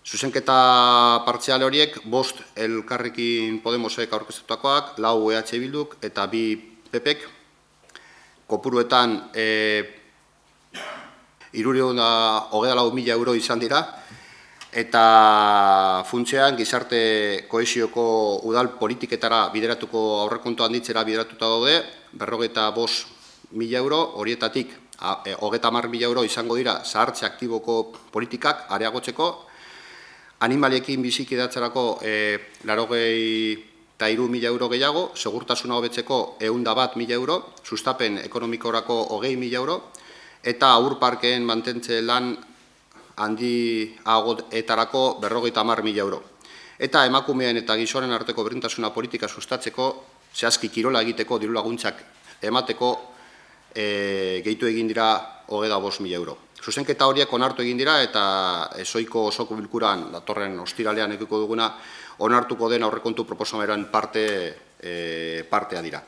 Zuzenketa partzial horiek, 5 Elkarrekin Podemosek aurkeztutakoak, 4 EH Bilduk eta 2 PPek. Kopuruetan 324.000 euro izan dira, eta funtsean gizarte kohesioko udal politiketara bideratuko aurrekontu handitzera bideratuta daude, 45.000 euro, horietatik 30.000 euro izango dira zahartze aktiboko politikak areagotzeko, animaliekin bizikidatzerako 83.000 euro gehiago, segurtasuna hobetzeko 101.000 euro, sustapen ekonomikorako 20.000 euro, eta haur parkeen mantentze lan handietarako 50.000 euro. Eta emakumeen eta gizonen arteko berdintasuna politika sustatzeko, zehazki kirola egiteko diru laguntzak emateko gehitu egin dira 25.000 euro. Zuzenketa horiek onartu egin dira eta ezoiko osoko bilkuran datorren ostiralean edukiko duguna onartuko den aurrekontu proposamenaren partea dira.